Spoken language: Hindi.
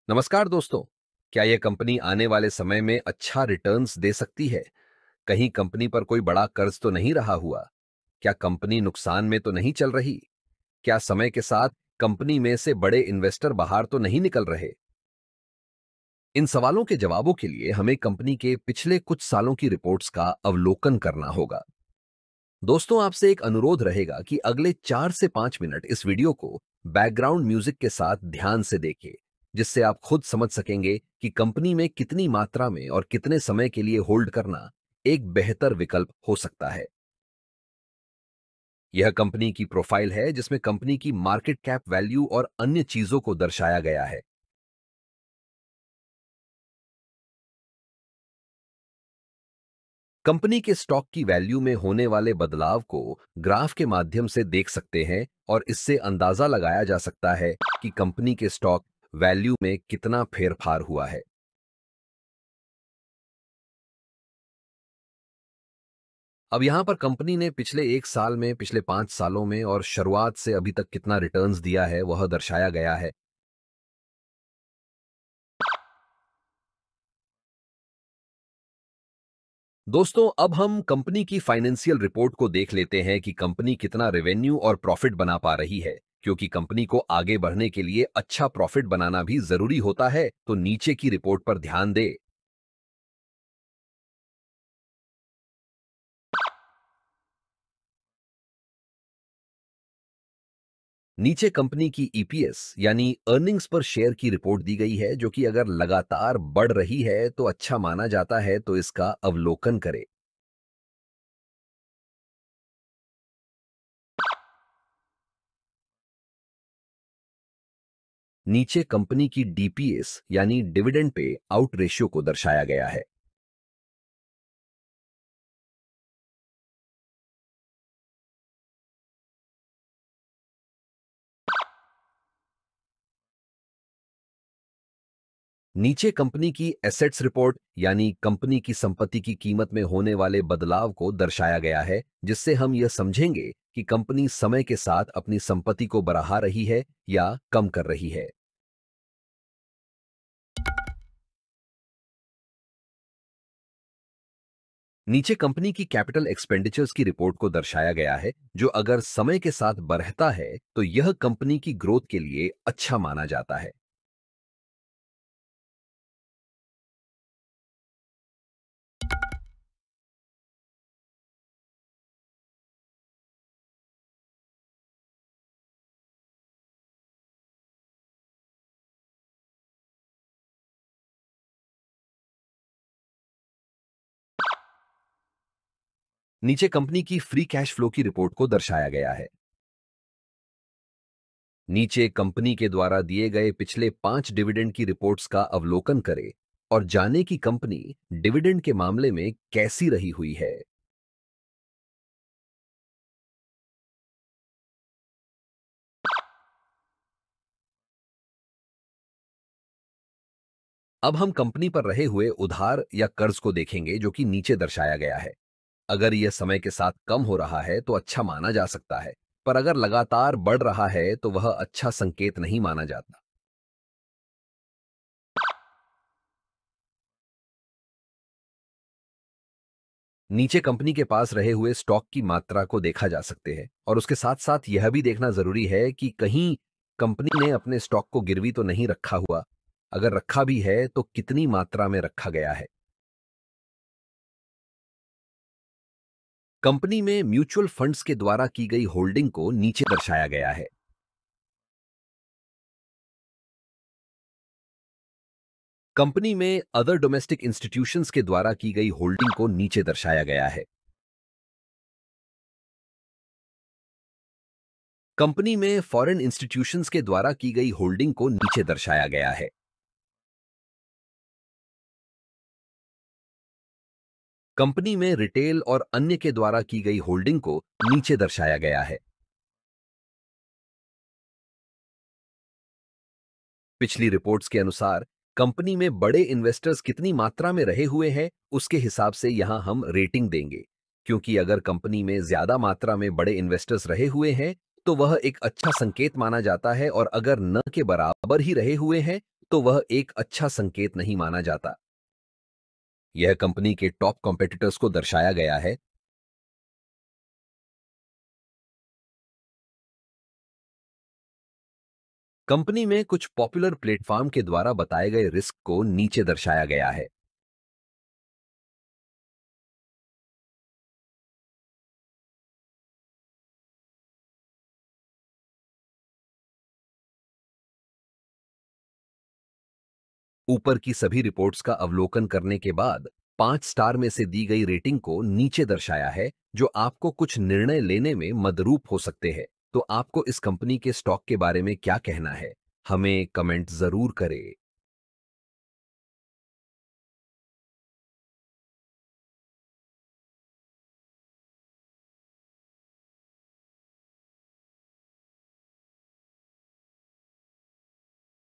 नमस्कार दोस्तों। क्या यह कंपनी आने वाले समय में अच्छा रिटर्न्स दे सकती है? कहीं कंपनी पर कोई बड़ा कर्ज तो नहीं रहा हुआ? क्या कंपनी नुकसान में तो नहीं चल रही? क्या समय के साथ कंपनी में से बड़े इन्वेस्टर बाहर तो नहीं निकल रहे? इन सवालों के जवाबों के लिए हमें कंपनी के पिछले कुछ सालों की रिपोर्ट्स का अवलोकन करना होगा। दोस्तों, आपसे एक अनुरोध रहेगा कि अगले 4 से 5 मिनट इस वीडियो को बैकग्राउंड म्यूजिक के साथ ध्यान से देखें, जिससे आप खुद समझ सकेंगे कि कंपनी में कितनी मात्रा में और कितने समय के लिए होल्ड करना एक बेहतर विकल्प हो सकता है। यह कंपनी की प्रोफाइल है, जिसमें कंपनी की मार्केट कैप वैल्यू और अन्य चीजों को दर्शाया गया है। कंपनी के स्टॉक की वैल्यू में होने वाले बदलाव को ग्राफ के माध्यम से देख सकते हैं और इससे अंदाजा लगाया जा सकता है कि कंपनी के स्टॉक वैल्यू में कितना फेरफार हुआ है। अब यहां पर कंपनी ने पिछले 1 साल में, पिछले 5 सालों में और शुरुआत से अभी तक कितना रिटर्न्स दिया है वह दर्शाया गया है। दोस्तों, अब हम कंपनी की फाइनेंशियल रिपोर्ट को देख लेते हैं कि कंपनी कितना रेवेन्यू और प्रॉफिट बना पा रही है। क्योंकि कंपनी को आगे बढ़ने के लिए अच्छा प्रॉफिट बनाना भी जरूरी होता है, तो नीचे की रिपोर्ट पर ध्यान दे। नीचे कंपनी की ईपीएस यानी अर्निंग्स पर शेयर की रिपोर्ट दी गई है, जो कि अगर लगातार बढ़ रही है तो अच्छा माना जाता है, तो इसका अवलोकन करें। नीचे कंपनी की डीपीएस यानी डिविडेंड पे आउट रेशियो को दर्शाया गया है। नीचे कंपनी की एसेट्स रिपोर्ट यानी कंपनी की संपत्ति की कीमत में होने वाले बदलाव को दर्शाया गया है, जिससे हम यह समझेंगे कि कंपनी समय के साथ अपनी संपत्ति को बढ़ा रही है या कम कर रही है। नीचे कंपनी की कैपिटल एक्सपेंडिचर्स की रिपोर्ट को दर्शाया गया है, जो अगर समय के साथ बढ़ता है तो यह कंपनी की ग्रोथ के लिए अच्छा माना जाता है। नीचे कंपनी की फ्री कैश फ्लो की रिपोर्ट को दर्शाया गया है। नीचे कंपनी के द्वारा दिए गए पिछले 5 डिविडेंड की रिपोर्ट्स का अवलोकन करें और जाने कि कंपनी डिविडेंड के मामले में कैसी रही हुई है। अब हम कंपनी पर रहे हुए उधार या कर्ज को देखेंगे, जो कि नीचे दर्शाया गया है। अगर यह समय के साथ कम हो रहा है तो अच्छा माना जा सकता है, पर अगर लगातार बढ़ रहा है तो वह अच्छा संकेत नहीं माना जाता। नीचे कंपनी के पास रहे हुए स्टॉक की मात्रा को देखा जा सकते हैं और उसके साथ साथ यह भी देखना जरूरी है कि कहीं कंपनी ने अपने स्टॉक को गिरवी तो नहीं रखा हुआ। अगर रखा भी है तो कितनी मात्रा में रखा गया है। कंपनी में म्यूचुअल फंड्स के द्वारा की गई होल्डिंग को नीचे दर्शाया गया है। कंपनी में अदर डोमेस्टिक इंस्टीट्यूशंस के द्वारा की गई होल्डिंग को नीचे दर्शाया गया है। कंपनी में फॉरेन इंस्टीट्यूशंस के द्वारा की गई होल्डिंग को नीचे दर्शाया गया है। कंपनी में रिटेल और अन्य के द्वारा की गई होल्डिंग को नीचे दर्शाया गया है। पिछली रिपोर्ट्स के अनुसार कंपनी में बड़े इन्वेस्टर्स कितनी मात्रा में रहे हुए हैं, उसके हिसाब से यहां हम रेटिंग देंगे। क्योंकि अगर कंपनी में ज्यादा मात्रा में बड़े इन्वेस्टर्स रहे हुए हैं तो वह एक अच्छा संकेत माना जाता है, और अगर न के बराबर ही रहे हुए हैं तो वह एक अच्छा संकेत नहीं माना जाता। यह कंपनी के टॉप कॉम्पिटिटर्स को दर्शाया गया है। कंपनी में कुछ पॉपुलर प्लेटफॉर्म के द्वारा बताए गए रिस्क को नीचे दर्शाया गया है। ऊपर की सभी रिपोर्ट्स का अवलोकन करने के बाद 5 स्टार में से दी गई रेटिंग को नीचे दर्शाया है, जो आपको कुछ निर्णय लेने में मदरूप हो सकते हैं। तो आपको इस कंपनी के स्टॉक के बारे में क्या कहना है? हमें कमेंट जरूर करें।